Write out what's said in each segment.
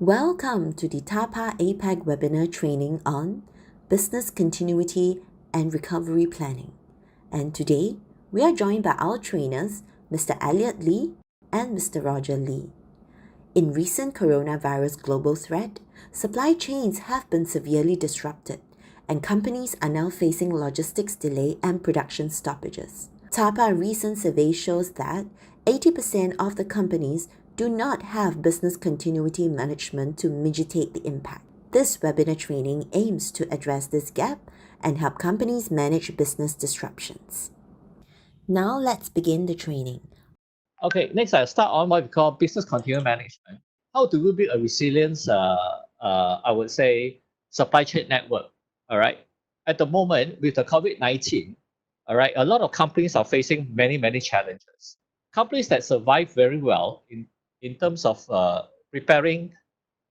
Welcome to the TAPA APAC webinar training on Business Continuity and Recovery Planning. And today, we are joined by our trainers, Mr. Elliot Lee and Mr. Roger Lee. In recent coronavirus global threat, supply chains have been severely disrupted, and companies are now facing logistics delay and production stoppages. TAPA recent survey shows that 80% of the companies do not have business continuity management to mitigate the impact. This webinar training aims to address this gap and help companies manage business disruptions. Now let's begin the training. Okay, next I'll start on what we call business continuity management. How do we build a resilience, I would say, supply chain network, all right? At the moment, with the COVID-19, all right, a lot of companies are facing many challenges. Companies that survive very well in terms of preparing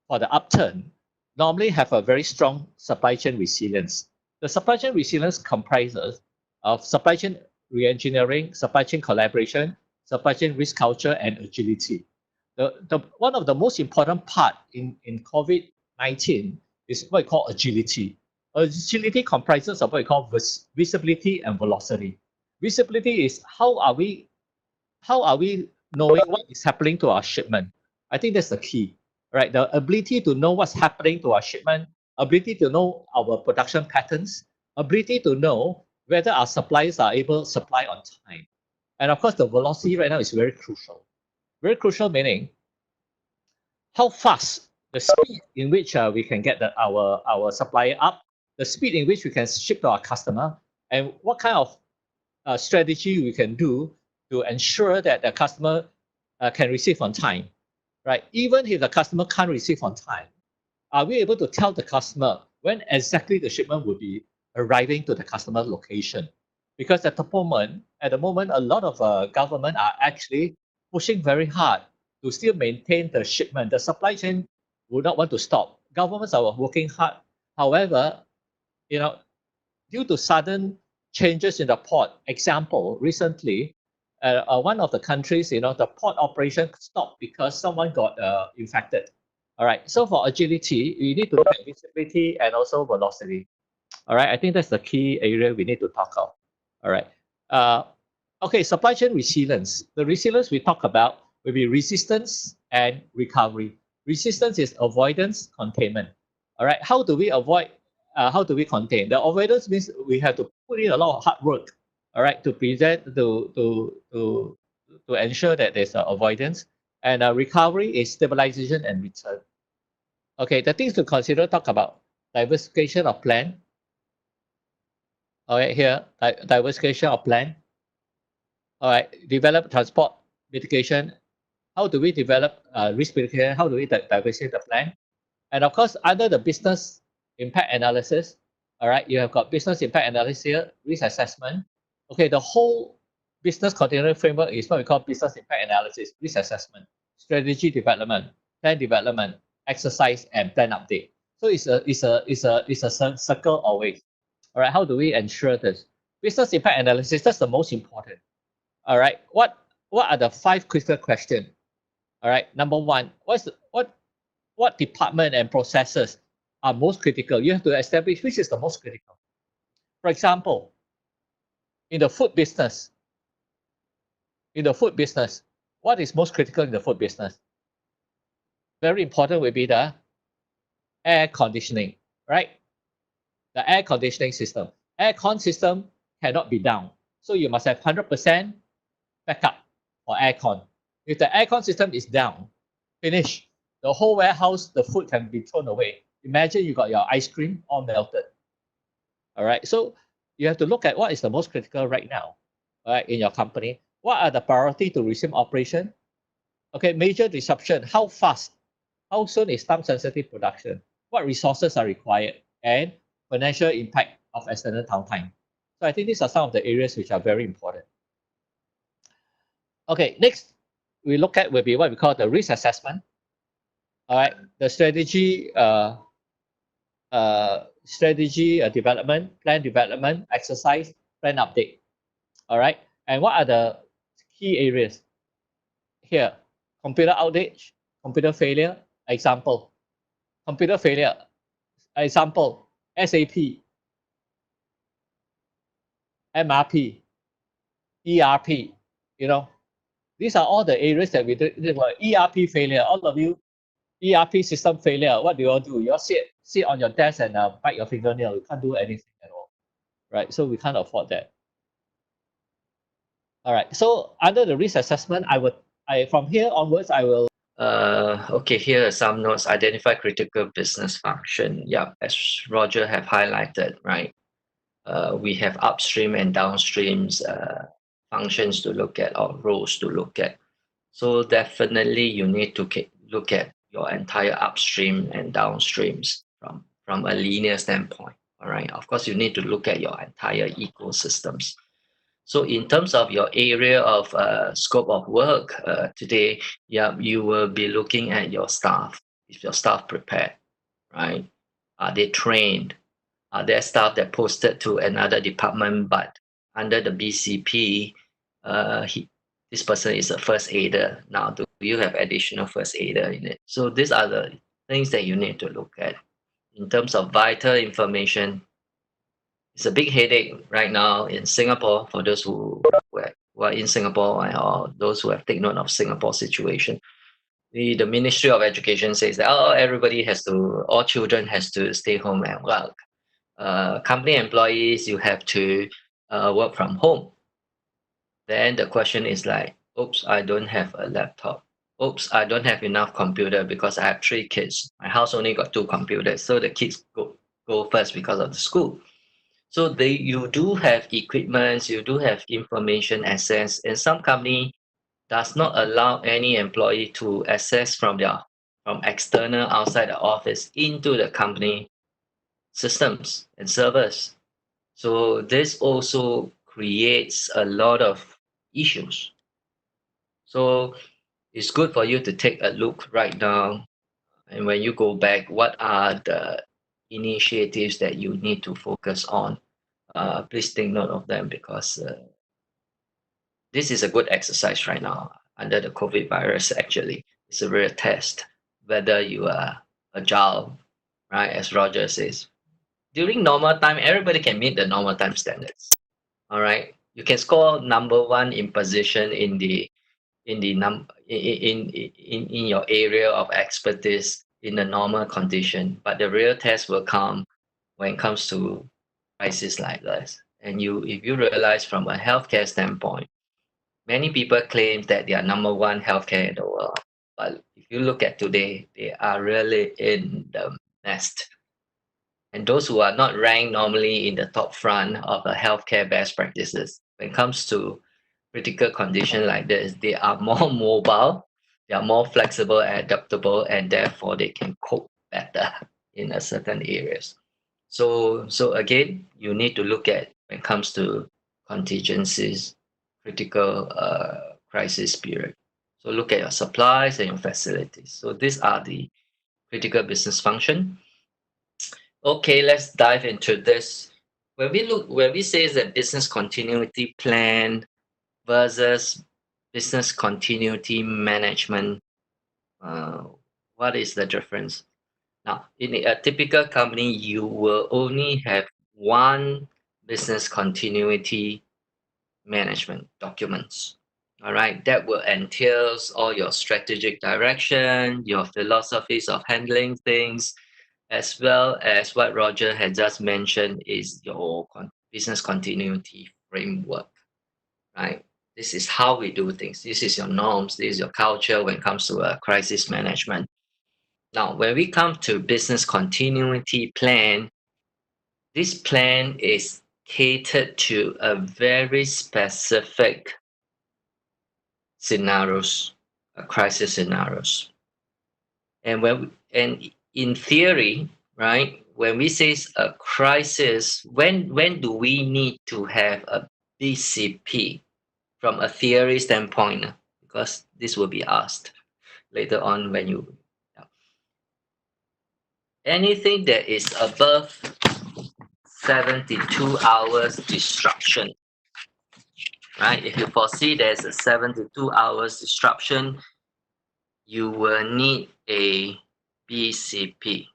for the upturn normally have a very strong supply chain resilience. The supply chain resilience comprises of supply chain re-engineering, supply chain collaboration, supply chain risk culture, and agility. One of the most important part in COVID-19 is what we call agility. Agility comprises of what we call visibility and velocity. Visibility is how are we knowing what is happening to our shipment? I think that's the key, right? The ability to know what's happening to our shipment, ability to know our production patterns, ability to know whether our suppliers are able to supply on time. And of course, the velocity right now is very crucial. Very crucial meaning how fast, the speed in which we can get our supplier up, the speed in which we can ship to our customer, and what kind of strategy we can do to ensure that the customer can receive on time, right? Even if the customer can't receive on time, are we able to tell the customer when exactly the shipment will be arriving to the customer location? Because at the moment, a lot of government are actually pushing very hard to still maintain the shipment. The supply chain would not want to stop. Governments are working hard. However, due to sudden changes in the port, example, recently, one of the countries, the port operation stopped because someone got infected. All right. So for agility, we need to look at visibility and also velocity. All right. I think that's the key area we need to talk of. All right. Okay. Supply chain resilience. The resilience we talk about will be resistance and recovery. Resistance is avoidance, containment. All right. How do we avoid? How do we contain? The avoidance means we have to put in a lot of hard work. All right, to ensure that there's avoidance, and recovery is stabilization and return. Okay, the things to consider talk about diversification of plan. All right, here diversification of plan. All right, develop transport mitigation. How do we develop risk mitigation? How do we diversify the plan? And of course, under the business impact analysis, all right, you have got business impact analysis here, risk assessment. Okay, the whole business continuity framework is what we call business impact analysis, risk assessment, strategy development, plan development, exercise, and plan update. So it's a circle always. All right, how do we ensure this? Business impact analysis, that's the most important. All right, what are the 5 critical questions? All right, number 1, what department and processes are most critical? You have to establish which is the most critical. For example, in the food business, what is most critical in the food business? Very important will be the air conditioning, right? The air conditioning system. Aircon system cannot be down. So you must have 100% backup for aircon. If the aircon system is down, finish. The whole warehouse, the food can be thrown away. Imagine you got your ice cream all melted. All right. So you have to look at what is the most critical right now, all right, in your company. What are the priority to resume operation? Okay, major disruption. How fast? How soon is time-sensitive production? What resources are required? And financial impact of external downtime. So I think these are some of the areas which are very important. Okay, next we look at will be what we call the risk assessment. All right, the strategy development, plan development, exercise, plan update. All right, and what are the key areas? Here, computer outage, computer failure, example, computer failure. Example, SAP, MRP, ERP, you know, these are all the areas that we did. ERP failure, all of you, ERP system failure, what do you all do? You all sit on your desk and bite your fingernail. You can't do anything at all, right? So we can't afford that. All right. So under the risk assessment, from here onwards, I will. Okay, here are some notes. Identify critical business function. Yeah, as Roger have highlighted, right? We have upstream and downstreams functions to look at, or roles to look at. So definitely you need to look at your entire upstream and downstreams from a linear standpoint. All right. Of course, you need to look at your entire ecosystems. So in terms of your area of scope of work today, yeah, you will be looking at your staff. Is your staff prepared, right? Are they trained? Are there staff that posted to another department, but under the BCP, this person is a first aider. Now, do you have additional first aider in it? So these are the things that you need to look at. In terms of vital information, it's a big headache right now in Singapore for those who are in Singapore or those who have taken note of Singapore situation. The Ministry of Education says that all children has to stay home and work. Company employees, you have to work from home. Then the question is like, oops, I don't have a laptop. Oops, I don't have enough computer because I have 3 kids. My house only got 2 computers, so the kids go first because of the school. So you do have equipments, you do have information access, and some company does not allow any employee to access from external outside the office into the company systems and servers. So this also creates a lot of issues. So it's good for you to take a look right now, and when you go back, what are the initiatives that you need to focus on? Please take note of them, because this is a good exercise right now under the COVID virus. Actually, it's a real test whether you are agile, right? As Roger says, during normal time, everybody can meet the normal time standards. All right, you can score number 1 in position in your area of expertise in the normal condition, but the real test will come when it comes to crisis like this. And if you realize from a healthcare standpoint, many people claim that they are number 1 healthcare in the world, but if you look at today, they are really in the nest. And those who are not ranked normally in the top front of the healthcare best practices, when it comes to critical condition like this, they are more mobile, they are more flexible and adaptable, and therefore they can cope better in a certain areas. So again, you need to look at, when it comes to contingencies, critical crisis period. So look at your supplies and your facilities. So these are the critical business function. Okay, let's dive into this. When we say that business continuity plan versus business continuity management, what is the difference? Now, in a typical company, you will only have one business continuity management documents. All right, that will entails all your strategic direction, your philosophies of handling things, as well as what Roger had just mentioned is your business continuity framework, right? This is how we do things. This is your norms. This is your culture when it comes to crisis management. Now, when we come to business continuity plan, this plan is catered to a very specific scenarios, crisis scenarios. And in theory, right, when we say a crisis, when do we need to have a BCP from a theory standpoint? Because this will be asked later on when you anything that is above 72 hours disruption, right? If you foresee there's a 72 hours disruption, you will need a BCP.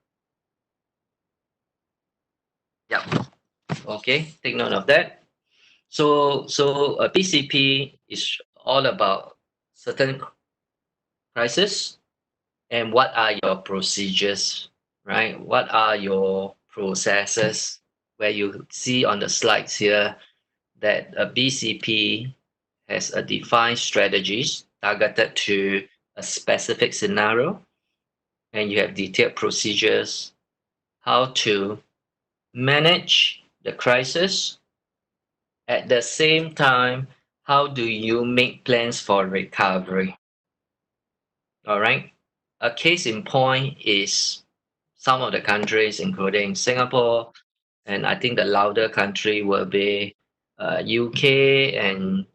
Yeah. Okay, take note of that. So a BCP is all about certain crisis and what are your procedures, right? What are your processes? Where you see on the slides here that a BCP has a defined strategies targeted to a specific scenario, and you have detailed procedures how to manage the crisis. At the same time, how do you make plans for recovery? All right. A case in point is some of the countries, including Singapore, and I think the louder country will be UK and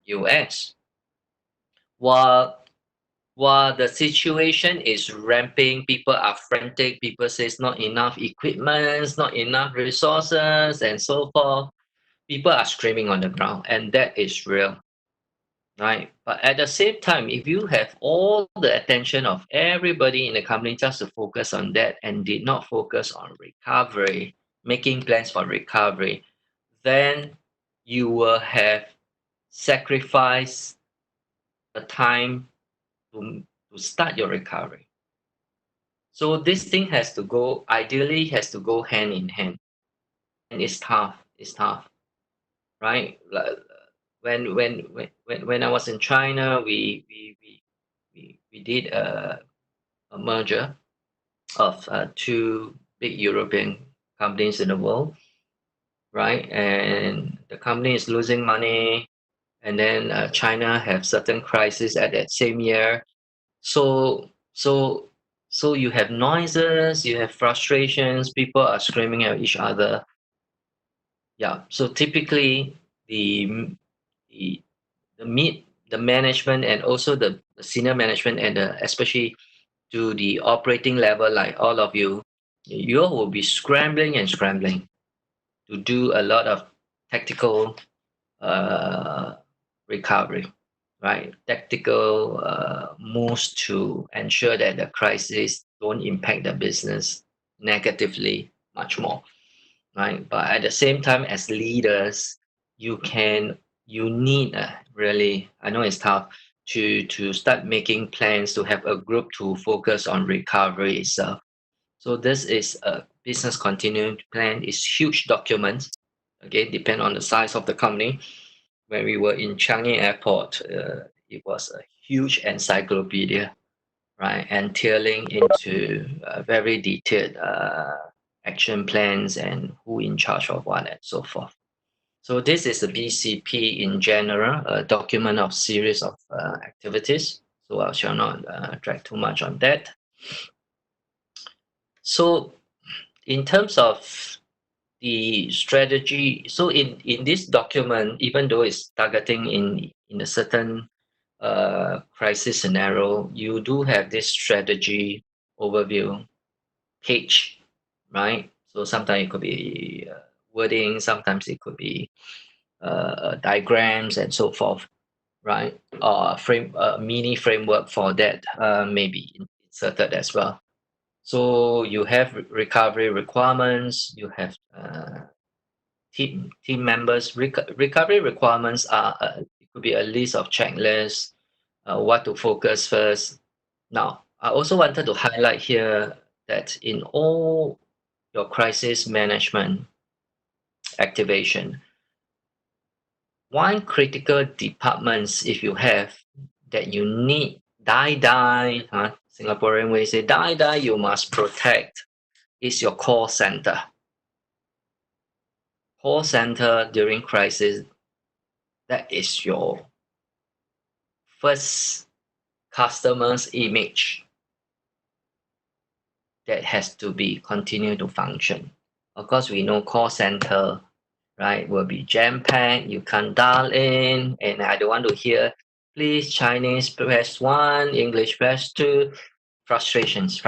US. While while the situation is ramping, people are frantic. People says not enough equipment, not enough resources, and so forth. People are screaming on the ground, and that is real, right? But at the same time, if you have all the attention of everybody in the company just to focus on that and did not focus on recovery, making plans for recovery, then you will have sacrificed the time to start your recovery. So this thing has to go, ideally has to go hand in hand. And it's tough. It's tough, right? Like, when I was in China, we did a merger of two big European companies in the world, right? And the company is losing money, and then China have certain crisis at that same year. So so so you have noises, you have frustrations, people are screaming at each other. Yeah. So typically the the mid the management and also the senior management and especially to the operating level, like all of you, you will be scrambling and scrambling to do a lot of tactical uh, recovery, right? Tactical moves to ensure that the crisis don't impact the business negatively much more, right? But at the same time, as leaders, you need really, I know it's tough to start making plans to have a group to focus on recovery itself. So this is a business continuity plan. It's huge document. Okay, depend on the size of the company. When we were in Changi Airport, it was a huge encyclopedia, right? Entailing into very detailed action plans and who in charge of what and so forth. So this is a BCP in general, a document of series of activities. So I shall not drag too much on that. So in terms of the strategy, so in this document, even though it's targeting in a certain crisis scenario, you do have this strategy overview page, right? So sometimes it could be wording, sometimes it could be diagrams and so forth, right? Or mini framework for that may be inserted as well. So you have recovery requirements, you have team members. Recovery requirements are it could be a list of checklists, what to focus first. Now, I also wanted to highlight here that in all your crisis management activation, one critical departments if you have that you need die, Singaporean way say die, you must protect is your call center. Call center during crisis, that is your first customer's image that has to be continue to function. Of course, we know call center, right, will be jam-packed. You can't dial in, and I don't want to hear, please, Chinese press 1, English press 2. Frustrations.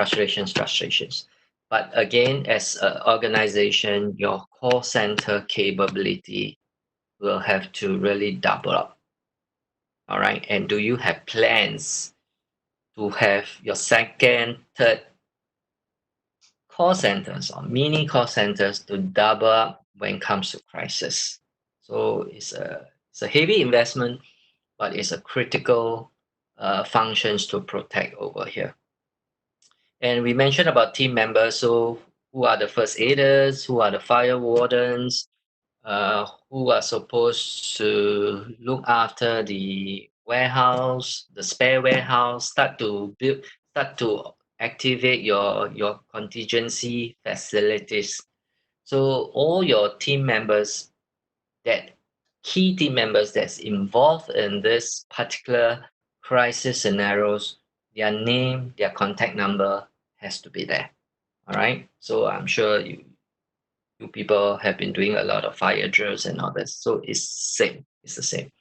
But again, as an organization, your call center capability will have to really double up. All right. And do you have plans to have your second, third call centers or mini call centers to double up when it comes to crisis. So it's a heavy investment, but it's a critical functions to protect over here. And we mentioned about team members. So who are the first aiders? Who are the fire wardens? Who are supposed to look after the warehouse, the spare warehouse, start to activate your contingency facilities. So all your team members, that key team members that's involved in this particular crisis scenarios, their name, their contact number has to be there. All right. So I'm sure you people have been doing a lot of fire drills and all this. So it's same. It's the same.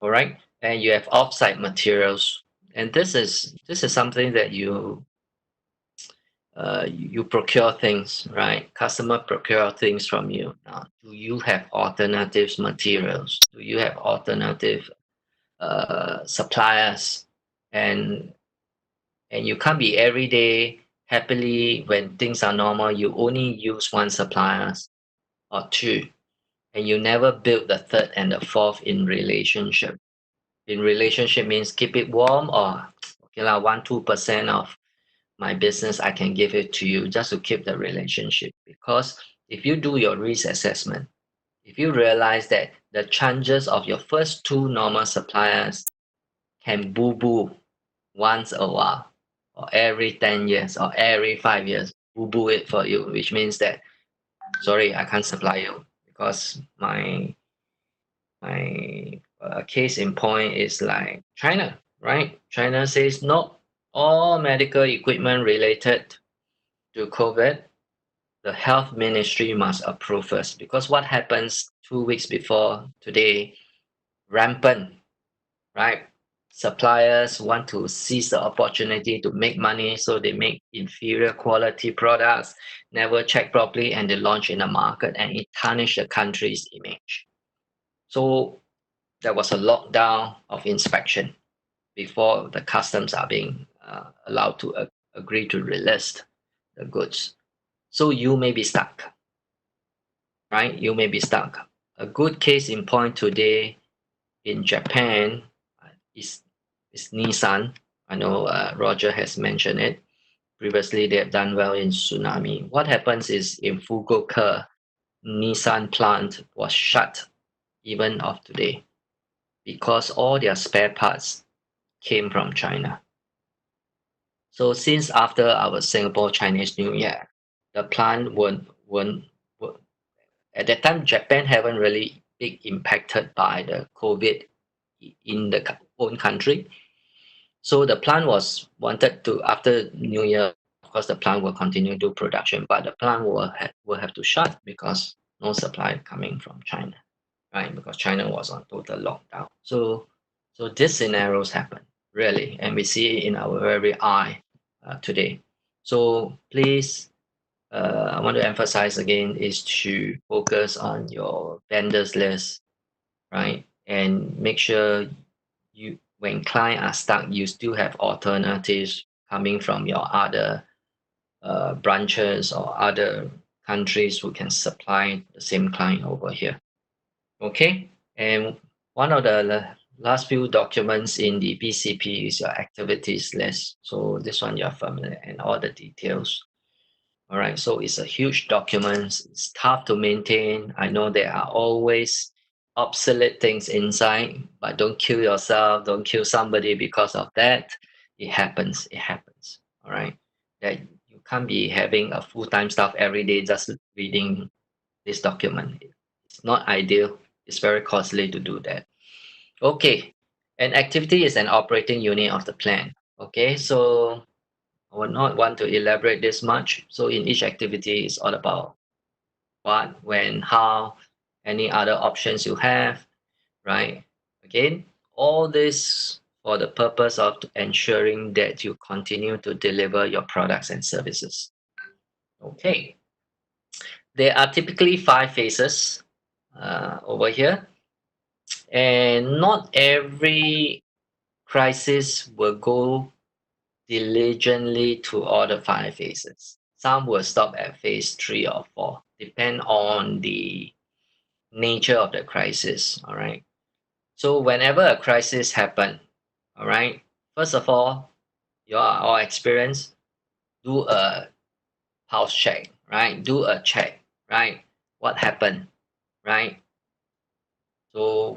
All right. And you have offsite materials. And this is something that you procure things, right? Customer procure things from you. Now, do you have alternatives materials? Do you have alternative suppliers? And you can't be every day happily when things are normal. You only use one suppliers or two, and you never build the third and the fourth in relationship. In relationship means keep it warm, or okay lah, 1-2% of my business I can give it to you just to keep the relationship. Because if you do your risk assessment, if you realize that the chances of your first two normal suppliers can boo boo once a while, or every 10 years, or every 5 years, boo boo it for you, which means that sorry, I can't supply you because my case in point is like China, right? China says no, all medical equipment related to COVID, the health ministry must approve first. Because what happens 2 weeks before today, rampant, right? Suppliers want to seize the opportunity to make money, so they make inferior quality products, never check properly, and they launch in the market, and it tarnish the country's image. So there was a lockdown of inspection before the customs are being allowed to agree to relist the goods. So you may be stuck, right? You may be stuck. A good case in point today in Japan is Nissan. I know Roger has mentioned it. Previously, they have done well in tsunami. What happens is in Fukuoka, Nissan plant was shut even of today because all their spare parts came from China. So since after our Singapore Chinese New Year, the plant won't at that time Japan haven't really big impacted by the COVID in the own country. So the plant was wanted to after New Year, of course the plant will continue to do production, but the plant will have to shut because no supply coming from China, right? Because China was on total lockdown. So these scenarios happen really, and we see it in our very eye today. So please, I want to emphasize again is to focus on your vendors list, right? And make sure you, when clients are stuck, you still have alternatives coming from your other branches or other countries who can supply the same client over here. Okay, and one of the last few documents in the BCP is your activities list. So this one you're familiar and all the details. All right, so it's a huge document. It's tough to maintain. I know there are always obsolete things inside, but don't kill yourself. Don't kill somebody because of that. It happens. It happens. All right, that you can't be having a full-time staff every day just reading this document. It's not ideal. It's very costly to do that. Okay, an activity is an operating unit of the plan. Okay, so I would not want to elaborate this much. So in each activity, it's all about what, when, how, any other options you have, right? Again, all this for the purpose of ensuring that you continue to deliver your products and services. Okay. There are typically 5 phases over here, and not every crisis will go diligently to all the 5 phases. Some will stop at phase 3 or 4, depend on the nature of the crisis. All right. So whenever a crisis happen, all right, first of all, our experience, do a pulse check, right? Do a check, right? What happened, right? So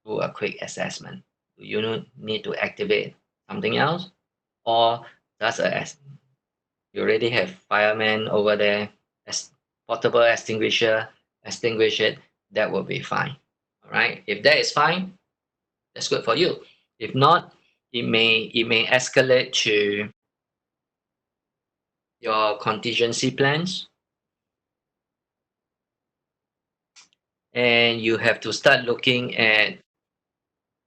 do a quick assessment. Do you need to activate something else, or does you already have firemen over there, as portable extinguisher, extinguish it? That will be fine. All right. If that is fine, that's good for you. If not, it may escalate to your contingency plans, and you have to start looking at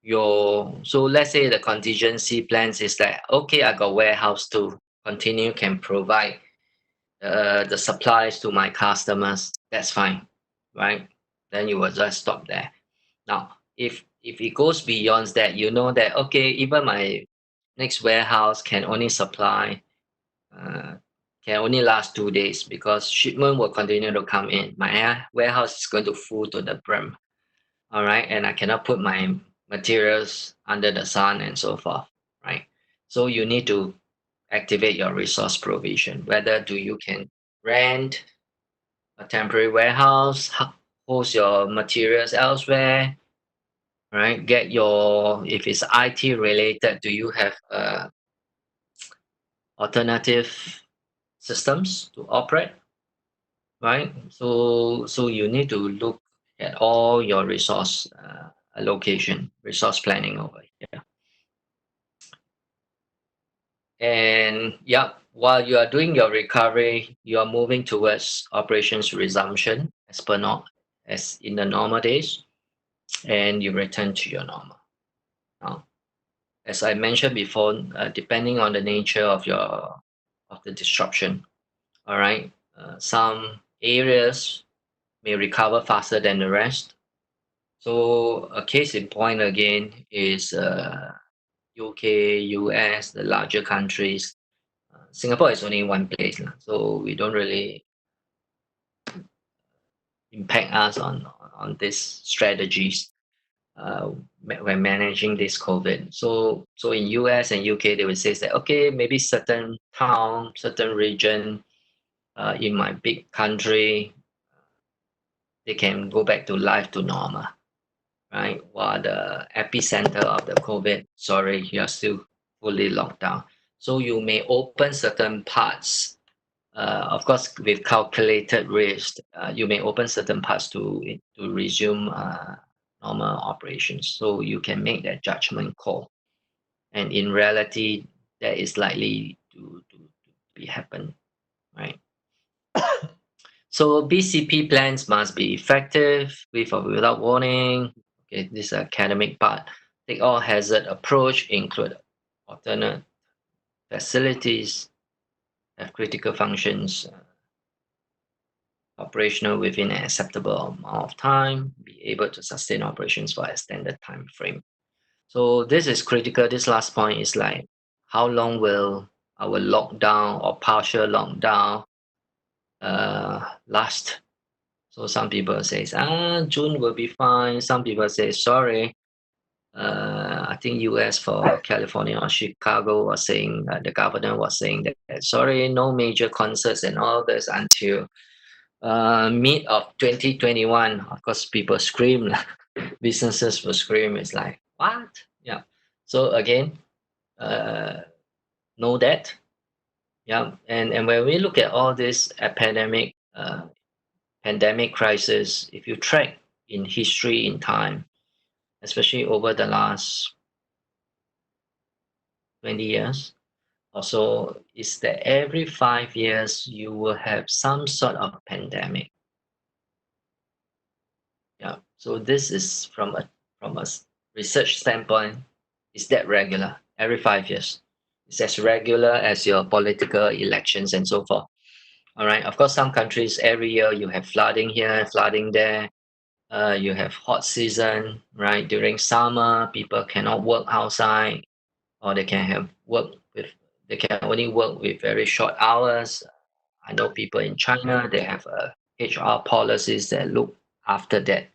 so let's say the contingency plans is that, okay, I got warehouse to continue, can provide the supplies to my customers. That's fine, right? Then you will just stop there. Now if it goes beyond that, you know that, okay, even my next warehouse can only supply uh, can only last 2 days, because shipment will continue to come in. My warehouse is going to full to the brim. All right. And I cannot put my materials under the sun and so forth. Right. So you need to activate your resource provision. Whether do you can rent a temporary warehouse, host your materials elsewhere, right? Get your, if it's IT related, do you have alternative systems to operate, right? So you need to look at all your resource allocation, resource planning over here. And yeah, while you are doing your recovery, you are moving towards operations resumption as in the normal days, and you return to your normal. Now, as I mentioned before, depending on the nature of the disruption, all right, some areas may recover faster than the rest. So a case in point again is UK, US, the larger countries. Singapore is only one place, so we don't really impact us on these strategies when managing this COVID. So in US and UK, they will say that, okay, maybe certain town, certain region in my big country, they can go back to life to normal, right? While the epicenter of the COVID, sorry, you are still fully locked down. So you may open certain parts, of course, with calculated risk. You may open certain parts to resume normal operations. So you can make that judgment call. And in reality, that is likely to be happen, right? So BCP plans must be effective with or without warning. Okay, this is academic part. Take all hazard approach, include alternate facilities, have critical functions operational within an acceptable amount of time, be able to sustain operations for an extended time frame. So this is critical. This last point is like, how long will our lockdown or partial lockdown last? So some people say, June will be fine. Some people say, sorry. I think US for California or Chicago was saying, the governor was saying that, sorry, no major concerts and all this until mid of 2021. Of course, people scream. Businesses will scream. It's like, what? Yeah. So again, know that. Yeah. And when we look at all this pandemic crisis, if you track in history, in time, especially over the last 20 years or so, is that every 5 years you will have some sort of pandemic. Yeah. So this is from a research standpoint, is that regular every 5 years? It's as regular as your political elections and so forth. All right. Of course, some countries every year you have flooding here, flooding there. You have hot season, right? During summer, people cannot work outside, or they can only work with very short hours. I know people in China, they have HR policies that look after that.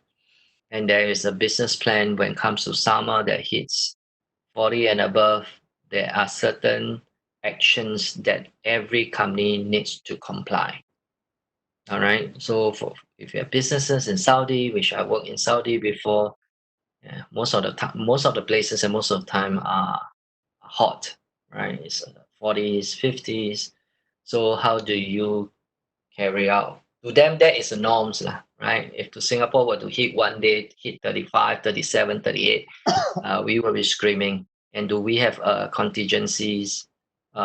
And there is a business plan when it comes to summer that hits 40 and above. There are certain actions that every company needs to comply. All right. So if you have businesses in Saudi, which I worked in Saudi before, most of the time, most of the places and most of the time are hot, right? It's 40s, 50s. So how do you carry out? To them, that is the norms, lah, right? If to Singapore were to hit one day, hit 35, 37, 38, we will be screaming. And do we have contingencies,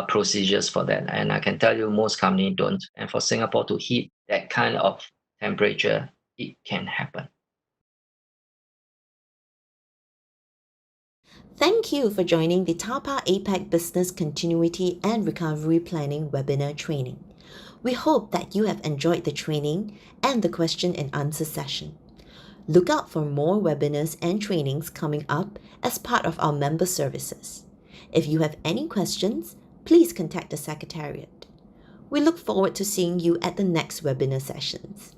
procedures for that? And I can tell you most companies don't. And for Singapore to hit that kind of temperature, it can happen. Thank you for joining the TAPA APAC Business Continuity and Recovery Planning webinar training. We hope that you have enjoyed the training and the question and answer session. Look out for more webinars and trainings coming up as part of our member services. If you have any questions, please contact the Secretariat. We look forward to seeing you at the next webinar sessions.